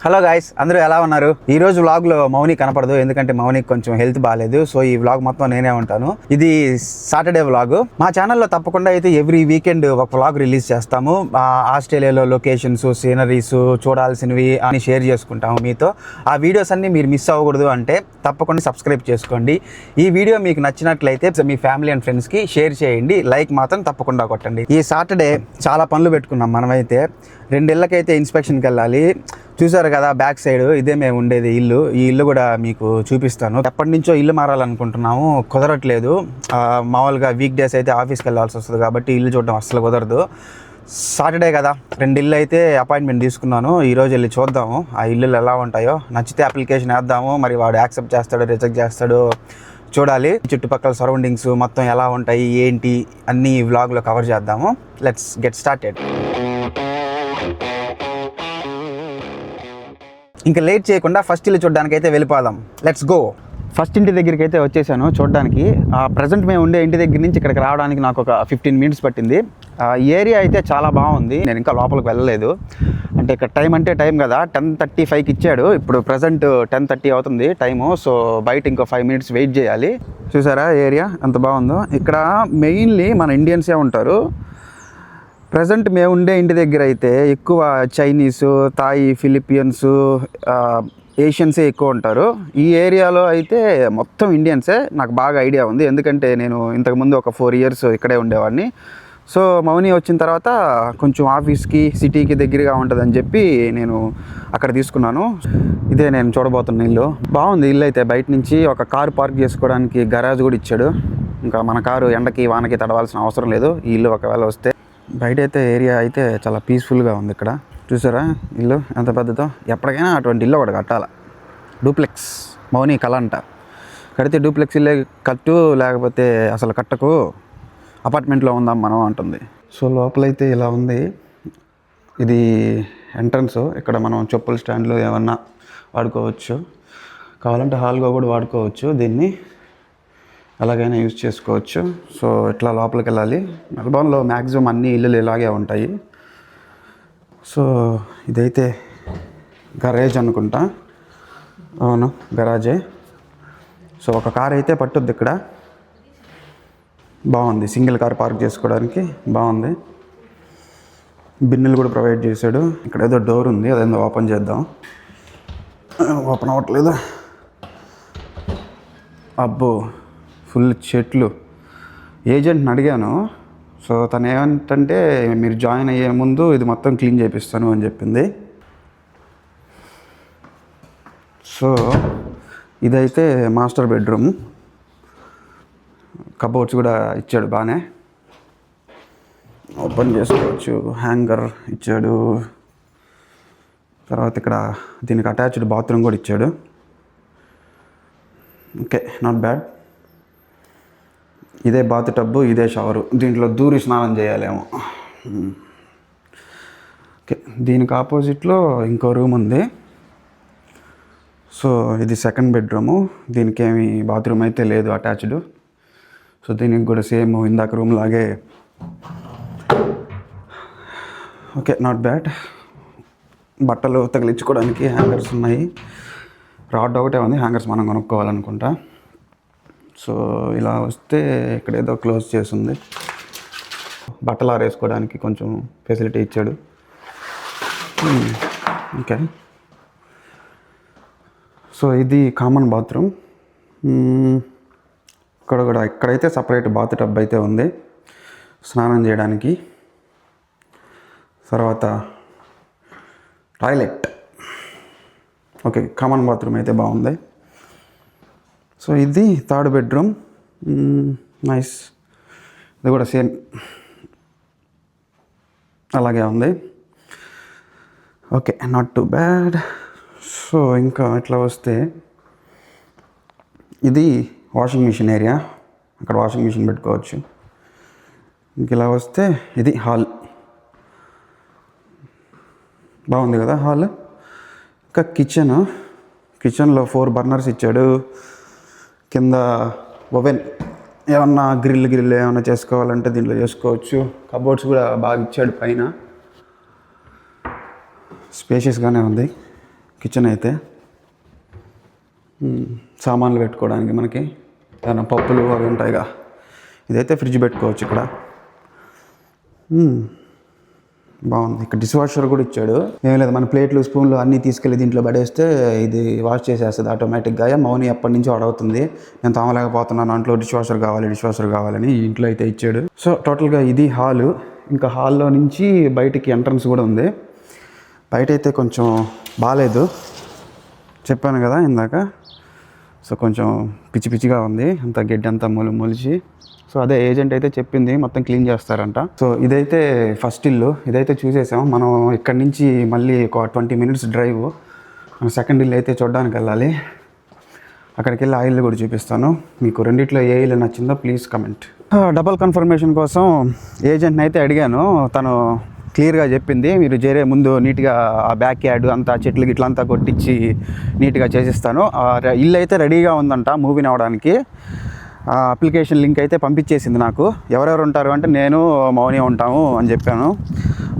Hello guys, అందరూ ఎలా ఉన్నారు? ఈ రోజు వ్లాగ్లో మౌని కనపడదు, ఎందుకంటే మౌనికి కొంచెం హెల్త్ బాగాలేదు. సో ఈ వ్లాగ్ మొత్తం నేనే ఉంటాను. ఇది సాటర్డే వ్లాగ్. మా ఛానల్లో తప్పకుండా అయితే ఎవ్రీ వీకెండ్ ఒక వ్లాగ్ రిలీజ్ చేస్తాము. ఆస్ట్రేలియాలో లొకేషన్స్, సీనరీస్, చూడాల్సినవి అని షేర్ చేసుకుంటాము మీతో. ఆ వీడియోస్ అన్ని మీరు మిస్ అవ్వకూడదు అంటే తప్పకుండా సబ్స్క్రైబ్ చేసుకోండి. ఈ వీడియో మీకు నచ్చినట్లయితే మీ ఫ్యామిలీ అండ్ ఫ్రెండ్స్కి షేర్ చేయండి. లైక్ మాత్రం తప్పకుండా కొట్టండి. ఈ సాటర్డే చాలా పనులు పెట్టుకున్నాం మనమైతే. 2 ఇళ్ళకైతే ఇన్స్పెక్షన్కి వెళ్ళాలి. చూసారు కదా, బ్యాక్ సైడ్ ఇదే మేము ఉండేది ఇల్లు. ఈ ఇల్లు కూడా మీకు చూపిస్తాను. ఎప్పటి నుంచో ఇల్లు మారాలనుకుంటున్నాము, కుదరట్లేదు. మామూలుగా వీక్ డేస్ అయితే ఆఫీస్కి వెళ్ళాల్సి వస్తుంది కాబట్టి ఇల్లు చూడడం అస్సలు కుదరదు. సాటర్డే కదా, 2 ఇల్లు అయితే అపాయింట్మెంట్ తీసుకున్నాను. ఈరోజు వెళ్ళి చూద్దాము ఆ ఇల్లులు ఎలా ఉంటాయో. నచ్చితే అప్లికేషన్ వేద్దాము. మరి వాడు యాక్సెప్ట్ చేస్తాడో రిజెక్ట్ చేస్తాడో చూడాలి. చుట్టుపక్కల సరౌండింగ్స్ మొత్తం ఎలా ఉంటాయి ఏంటి అన్నీ ఈ వ్లాగ్లో కవర్ చేద్దాము. Let's get started. ఇంకా లేట్ చేయకుండా ఫస్ట్ ఇల్లు చూడడానికి అయితే వెళ్ళిపోదాం. Let's go. ఫస్ట్ ఇంటి దగ్గరికి అయితే వచ్చేసాను చూడడానికి. ప్రజెంట్ మేము ఉండే ఇంటి దగ్గర నుంచి ఇక్కడికి రావడానికి నాకు ఒక 15 మినిట్స్ పట్టింది. ఈ ఏరియా అయితే చాలా బాగుంది. నేను ఇంకా లోపలికి వెళ్ళలేదు. అంటే ఇక్కడ టైం అంటే టైం కదా, 10:35కి ఇచ్చాడు. ఇప్పుడు ప్రజెంట్ 10:30 అవుతుంది టైము. సో బయట ఇంకో 5 మినిట్స్ వెయిట్ చేయాలి. చూసారా ఏరియా ఎంత బాగుందో. ఇక్కడ మెయిన్లీ మన ఇండియన్సే ఉంటారు. ప్రజెంట్ మేము ఉండే ఇంటి దగ్గర అయితే ఎక్కువ చైనీసు, థాయి, ఫిలిపియన్స్, ఏషియన్సే ఎక్కువ ఉంటారు. ఈ ఏరియాలో అయితే మొత్తం ఇండియన్సే. నాకు బాగా ఐడియా ఉంది, ఎందుకంటే నేను ఇంతకుముందు ఒక 4 ఇయర్స్ ఇక్కడే ఉండేవాడిని. సో మౌని వచ్చిన తర్వాత కొంచెం ఆఫీస్కి, సిటీకి దగ్గరగా ఉంటుందని చెప్పి నేను అక్కడ తీసుకున్నాను. ఇదే నేను చూడబోతున్న ఇల్లు. బాగుంది ఇల్లు అయితే. బయట నుంచి ఒక కారు పార్క్ చేసుకోవడానికి గరాజ్ కూడా ఇచ్చాడు. ఇంకా మన కారు ఎండకి వానకి తడవాల్సిన అవసరం లేదు ఈ ఇల్లు ఒకవేళ వస్తే. బయట అయితే ఏరియా అయితే చాలా పీస్ఫుల్గా ఉంది. ఇక్కడ చూసారా ఇల్లు ఎంత పెద్దదో. ఎప్పటికైనా అటువంటి ఇల్లు ఒకటి కట్టాలి. డూప్లెక్స్ మౌని కళ అంట. కడితే డూప్లెక్స్ ఇల్లే కట్టు, లేకపోతే అసలు కట్టకు, అపార్ట్మెంట్లో ఉందాం మనం అంటుంది. సో లోపలైతే ఇలా ఉంది. ఇది ఎంట్రన్స్. ఇక్కడ మనం చెప్పుల స్టాండ్లు ఏమన్నా వాడుకోవచ్చు. కావాలంటే హాల్గా కూడా వాడుకోవచ్చు. దీన్ని అలాగైనా యూజ్ చేసుకోవచ్చు. సో ఇట్లా లోపలికి వెళ్ళాలి. మెల్బోర్న్లో మ్యాక్సిమం అన్ని ఇల్లులు ఇలాగే ఉంటాయి. సో ఇదైతే గరాజ్ అనుకుంటా. అవును, గరాజే. సో ఒక కార్ అయితే పట్టుద్ది ఇక్కడ. బాగుంది, సింగిల్ కార్ పార్క్ చేసుకోవడానికి బాగుంది. బిన్నులు కూడా ప్రొవైడ్ చేశాడు. ఇక్కడ ఏదో డోర్ ఉంది, అదేందో ఓపెన్ చేద్దాం. ఓపెన్ అవ్వట్లేదు. అబ్బో, ఫుల్ చెట్లు. ఏజెంట్ని అడిగాను. సో తను ఏమంటే మీరు జాయిన్ అయ్యే ముందు ఇది మొత్తం క్లీన్ చేపిస్తాను అని చెప్పింది. సో ఇదైతే మాస్టర్ బెడ్రూమ్. కబోర్డ్స్ కూడా ఇచ్చాడు బాగానే, ఓపెన్ చేసుకోవచ్చు. హ్యాంగర్ ఇచ్చాడు. తర్వాత ఇక్కడ దీనికి అటాచ్డ్ బాత్రూమ్ కూడా ఇచ్చాడు. Okay, not bad. ఇదే బాత్ టబ్బు, ఇదే షవరు. దీంట్లో దూరి స్నానం చేయాలేమో. ఓకే, దీనికి ఆపోజిట్లో ఇంకో రూమ్ ఉంది. సో ఇది సెకండ్ బెడ్రూము. దీనికి ఏమి బాత్రూమ్ అయితే లేదు అటాచ్డ్. సో దీనికి కూడా సేమ్ ఇందాక రూమ్ లాగే. Okay, not bad. బట్టలు తగిలించుకోవడానికి హ్యాంగర్స్ ఉన్నాయి. రాడ్ ఒకటే ఉంది, హ్యాంగర్స్ మనం కొనుక్కోవాలనుకుంటా. సో ఇలా వస్తే ఇక్కడ ఏదో క్లోజ్ చేసింది. బట్టలు ఆరేసుకోవడానికి కొంచెం ఫెసిలిటీ ఇచ్చాడు. ఓకే, సో ఇది కామన్ బాత్రూమ్. ఇక్కడైతే సపరేట్ బాత్ టబ్ అయితే ఉంది స్నానం చేయడానికి. తర్వాత టాయిలెట్. ఓకే, కామన్ బాత్రూమ్ అయితే బాగుంది. సో ఇది థర్డ్ బెడ్రూమ్. నైస్. ఇది కూడా సేమ్ అలాగే ఉంది. Okay, not to bad. So ఇంకా ఇట్లా వస్తే ఇది వాషింగ్ మిషన్ ఏరియా. అక్కడ వాషింగ్ మిషన్ పెట్టుకోవచ్చు. ఇంక ఇలా వస్తే ఇది హాల్. బాగుంది కదా హాల్. ఇంకా కిచెన్లో 4 బర్నర్స్ ఇచ్చాడు. కింద ఓవెన్, ఏమన్నా గ్రిల్ ఏమన్నా చేసుకోవాలంటే దీంట్లో చేసుకోవచ్చు. కబోర్డ్స్ కూడా బాగా ఇచ్చాడు పైన. స్పేషియస్గానే ఉంది. కిచెన్ అయితే సామాన్లు పెట్టుకోవడానికి మనకి ఏమైనా పప్పులు అవి ఉంటాయిగా. ఇదైతే ఫ్రిడ్జ్ పెట్టుకోవచ్చు ఇక్కడ. బాగుంది. ఇక్కడ డిష్ వాషర్ కూడా ఇచ్చాడు. ఏం లేదు, మన ప్లేట్లు స్పూన్లు అన్నీ తీసుకెళ్ళి దీంట్లో పడేస్తే ఇది వాష్ చేసేస్తుంది ఆటోమేటిక్గా. మౌని ఎప్పటి నుంచో అడుగుతుంది, నేను తామలేకపోతున్నాను, అంట్లో డిష్ వాషర్ కావాలని ఈ ఇంట్లో అయితే ఇచ్చాడు. సో టోటల్గా ఇది హాలు. ఇంకా హాల్లో నుంచి బయటికి ఎంట్రన్స్ కూడా ఉంది. బయట అయితే కొంచెం బాగాలేదు, చెప్పాను కదా ఇందాక. సో కొంచెం పిచ్చిగా ఉంది, అంత గడ్డి అంతా మొలిచి. సో అదే ఏజెంట్ అయితే చెప్పింది మొత్తం క్లీన్ చేస్తారంట. సో ఇదైతే ఫస్ట్ ఇల్లు, ఇదైతే చూసేసాం. మనం ఇక్కడి నుంచి మళ్ళీ ఒక 20 minutes డ్రైవ్. మనం సెకండ్ ఇల్లు అయితే చూడడానికి వెళ్ళాలి. అక్కడికి వెళ్ళి ఆ ఇల్లు కూడా చూపిస్తాను మీకు. రెండిట్లో ఏ ఇల్లు నచ్చిందో ప్లీజ్ కమెంట్. డబల్ కన్ఫర్మేషన్ కోసం ఏజెంట్ని అయితే అడిగాను. తను క్లియర్గా చెప్పింది, మీరు చేరే ముందు నీట్గా ఆ బ్యాక్ యార్డ్ అంతా చెట్లు గిట్లంతా కొట్టించి నీట్గా చేసిస్తాను. ఇల్లు అయితే రెడీగా ఉందంట మూవ్ ఇన్ అవ్వడానికి. అప్లికేషన్ లింక్ అయితే పంపించేసింది నాకు. ఎవరెవరు ఉంటారు అంటే నేను మౌని ఉంటాము అని చెప్పాను.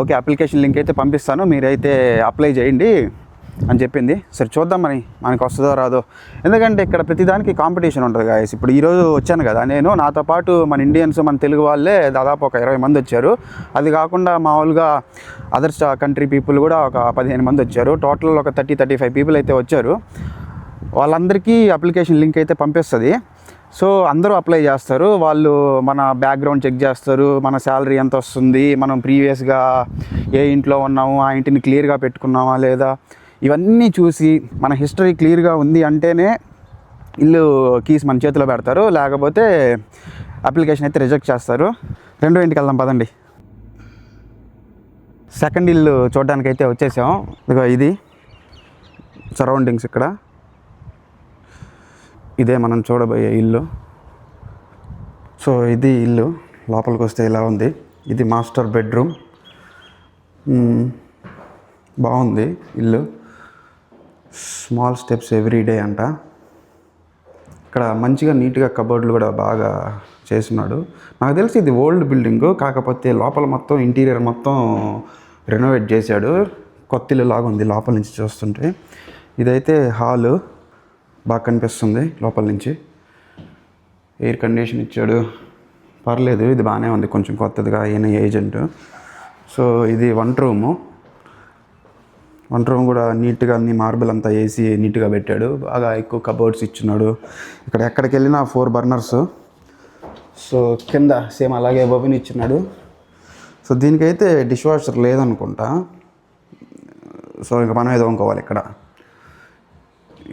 ఓకే, అప్లికేషన్ లింక్ అయితే పంపిస్తాను, మీరైతే అప్లై చేయండి అని చెప్పింది. సరే చూద్దాం మనకి వస్తుందో రాదో. ఎందుకంటే ఇక్కడ ప్రతిదానికి కాంపిటీషన్ ఉంటుంది గాయస్. ఇప్పుడు ఈరోజు వచ్చాను కదా నేను, నాతో పాటు మన ఇండియన్స్, మన తెలుగు వాళ్ళే దాదాపు ఒక 20 మంది వచ్చారు. అది కాకుండా మామూలుగా అదర్స్ కంట్రీ పీపుల్ కూడా ఒక 15 మంది వచ్చారు. టోటల్ ఒక 30-35 పీపుల్ అయితే వచ్చారు. వాళ్ళందరికీ అప్లికేషన్ లింక్ అయితే పంపిస్తుంది. సో అందరూ అప్లై చేస్తారు. వాళ్ళు మన బ్యాక్గ్రౌండ్ చెక్ చేస్తారు, మన శాలరీ ఎంత వస్తుంది, మనం ప్రీవియస్గా ఏ ఇంట్లో ఉన్నాము, ఆ ఇంటిని క్లియర్గా పెట్టుకున్నామా లేదా, ఇవన్నీ చూసి మన హిస్టరీ క్లియర్గా ఉంది అంటేనే ఇల్లు కీస్ మన చేతిలో పెడతారు, లేకపోతే అప్లికేషన్ అయితే రిజెక్ట్ చేస్తారు. రెండో ఇంటికి వెళ్దాం పదండి. సెకండ్ ఇల్లు చూడడానికి అయితే వచ్చేసాం. ఇది సరౌండింగ్స్ ఇక్కడ. ఇదే మనం చూడబోయే ఇల్లు. సో ఇది ఇల్లు, లోపలికి వస్తే ఇలా ఉంది. ఇది మాస్టర్ బెడ్రూమ్. బాగుంది ఇల్లు. స్మాల్ స్టెప్స్ ఎవ్రీడే అంట. ఇక్కడ మంచిగా నీట్గా కబోర్డ్లు కూడా బాగా చేస్తున్నాడు. నాకు తెలిసి ఇది ఓల్డ్ బిల్డింగు, కాకపోతే లోపల మొత్తం ఇంటీరియర్ మొత్తం రెనోవేట్ చేశాడు. కొత్త ఇల్లు లాగా ఉంది లోపల నుంచి చూస్తుంటే. ఇదైతే హాలు, బాగా కనిపిస్తుంది లోపల నుంచి. ఎయిర్ కండిషన్ ఇచ్చాడు, పర్లేదు, ఇది బాగానే ఉంది, కొంచెం కొత్తదిగా అయిన ఏజెంట్. సో ఇది వంట రూము. వంట రూమ్ కూడా నీట్గా అన్ని మార్బుల్ అంతా వేసి నీట్గా పెట్టాడు. బాగా ఎక్కువ కబోర్డ్స్ ఇచ్చున్నాడు. ఇక్కడ ఎక్కడికి వెళ్ళినా 4 బర్నర్స్. సో కింద సేమ్ అలాగే ఓవెన్ ఇచ్చినాడు. సో దీనికైతే డిష్ వాషర్ లేదనుకుంటా. సో ఇంకా మనం ఏదో అనుకోవాలి. ఇక్కడ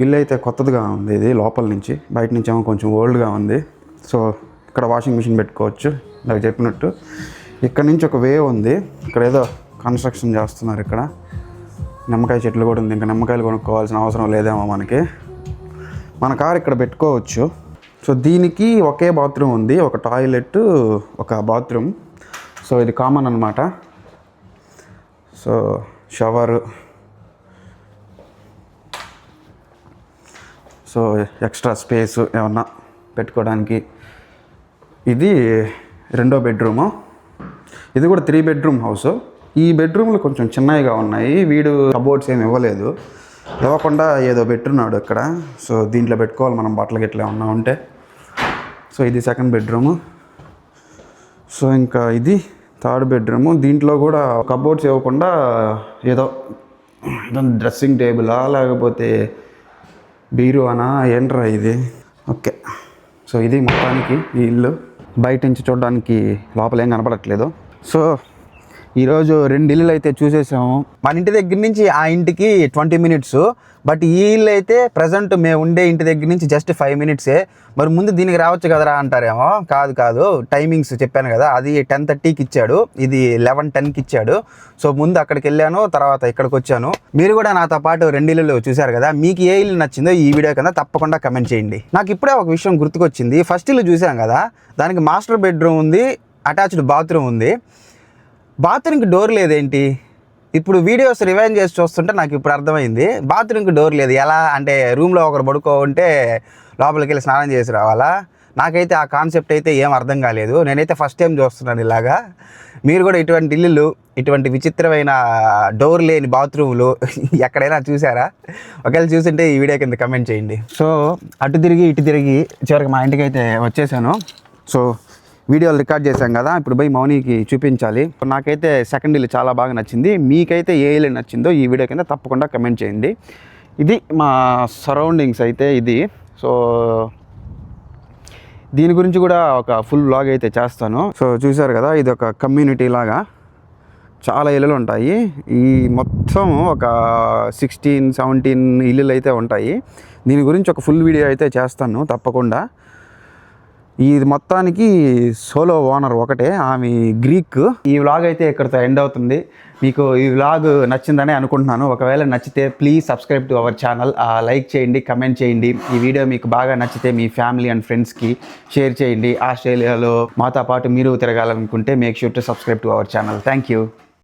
ఇల్లు అయితే కొత్తదిగా ఉంది, ఇది లోపల నుంచి. బయట నుంచి ఏమో కొంచెం ఓల్డ్గా ఉంది. సో ఇక్కడ వాషింగ్ మిషన్ పెట్టుకోవచ్చు నాకు చెప్పినట్టు. ఇక్కడ నుంచి ఒక వే ఉంది. ఇక్కడ ఏదో కన్స్ట్రక్షన్ చేస్తున్నారు. ఇక్కడ నిమ్మకాయ చెట్లు కూడా ఉంది. ఇంకా నిమ్మకాయలు కొనుక్కోవాల్సిన అవసరం లేదేమో మనకి. మన కార్ ఇక్కడ పెట్టుకోవచ్చు. సో దీనికి ఒకే బాత్రూమ్ ఉంది, ఒక టాయిలెట్, ఒక బాత్రూమ్. సో ఇది కామన్ అన్నమాట. So shower, so extra space ఏమన్నా పెట్టుకోవడానికి. ఇది రెండో బెడ్రూము. ఇది కూడా 3 bedroom హౌస్. ఈ బెడ్రూమ్లు కొంచెం చిన్నవిగా ఉన్నాయి. వీడు కబోర్డ్స్ ఏమి ఇవ్వలేదు, ఇవ్వకుండా ఏదో పెట్టున్నాడు ఇక్కడ. సో దీంట్లో పెట్టుకోవాలి మనం బట్టలు గిట్లా ఏమన్నా ఉంటే. సో ఇది సెకండ్ బెడ్రూము. సో ఇంకా ఇది థర్డ్ బెడ్రూము. దీంట్లో కూడా కబోర్డ్స్ ఇవ్వకుండా ఏదో డ్రెస్సింగ్ టేబులా లేకపోతే బీరువానా ఏంట్రా ఇది. ఓకే, సో ఇది మొత్తానికి ఈ ఇల్లు. బయట నుంచి చూడడానికి లోపల ఏం కనపడట్లేదు. సో ఈరోజు 2 ఇల్లులు అయితే చూసేసాము. మన ఇంటి దగ్గర నుంచి ఆ ఇంటికి 20 minutes. బట్ ఈ ఇల్లు అయితే ప్రజెంట్ మేము ఉండే ఇంటి దగ్గర నుంచి జస్ట్ 5 minutes. మరి ముందు దీనికి రావచ్చు కదరా అంటారేమో. కాదు, టైమింగ్స్ చెప్పాను కదా, అది 10:30కి ఇచ్చాడు, ఇది 11:10కి ఇచ్చాడు. సో ముందు అక్కడికి వెళ్ళాను, తర్వాత ఇక్కడికి వచ్చాను. మీరు కూడా నాతో పాటు 2 ఇల్లులు చూశారు కదా. మీకు ఏ ఇల్లు నచ్చిందో ఈ వీడియో కింద తప్పకుండా కమెంట్ చేయండి. నాకు ఇప్పుడే ఒక విషయం గుర్తుకొచ్చింది. ఫస్ట్ ఇల్లు చూసాం కదా, దానికి మాస్టర్ బెడ్రూమ్ ఉంది, అటాచ్డ్ బాత్రూమ్ ఉంది. బాత్రూమ్కి డోర్ లేదేంటి? ఇప్పుడు వీడియోస్ రివైండ్ చేసి చూస్తుంటే నాకు ఇప్పుడు అర్థమైంది. బాత్రూమ్కి డోర్ లేదు. ఎలా అంటే రూమ్లో ఒకరు పడుకో ఉంటే లోపలికి వెళ్ళి స్నానం చేసి రావాలా? నాకైతే ఆ కాన్సెప్ట్ అయితే ఏం అర్థం కాలేదు. నేనైతే ఫస్ట్ టైం చూస్తున్నాను ఇలాగా. మీరు కూడా ఇటువంటి ఇల్లులు, ఇటువంటి విచిత్రమైన డోర్ లేని బాత్రూములు ఎక్కడైనా చూసారా? ఒకవేళ చూసింటే ఈ వీడియో కింద కమెంట్ చేయండి. సో అటు తిరిగి ఇటు తిరిగి చివరికి మా ఇంటికి అయితే వచ్చేసాను. సో వీడియోలు రికార్డ్ చేశాం కదా, ఇప్పుడు పోయి మౌనికి చూపించాలి. నాకైతే సెకండ్ ఇల్లు చాలా బాగా నచ్చింది. మీకైతే ఏ ఇల్లు నచ్చిందో ఈ వీడియో కింద తప్పకుండా కమెంట్ చేయండి. ఇది మా సరౌండింగ్స్ అయితే ఇది. సో దీని గురించి కూడా ఒక ఫుల్ వ్లాగ్ అయితే చేస్తాను. సో చూసారు కదా, ఇది ఒక కమ్యూనిటీ లాగా చాలా ఇల్లులు ఉంటాయి. ఈ మొత్తం ఒక 16-17 ఇల్లులు అయితే ఉంటాయి. దీని గురించి ఒక ఫుల్ వీడియో అయితే చేస్తాను తప్పకుండా. ఇది మొత్తానికి సోలో ఓనర్ ఒకటే, ఆమె గ్రీక్. ఈ వ్లాగ్ అయితే ఇక్కడితో ఎండ్ అవుతుంది. మీకు ఈ వ్లాగ్ నచ్చిందని అనుకుంటున్నాను. ఒకవేళ నచ్చితే please subscribe to our channel, like చేయండి, కమెంట్ చేయండి. ఈ వీడియో మీకు బాగా నచ్చితే మీ ఫ్యామిలీ అండ్ ఫ్రెండ్స్కి షేర్ చేయండి. ఆస్ట్రేలియాలో మాతో పాటు మీరు తిరగాలనుకుంటే make sure to subscribe to our channel. Thank you.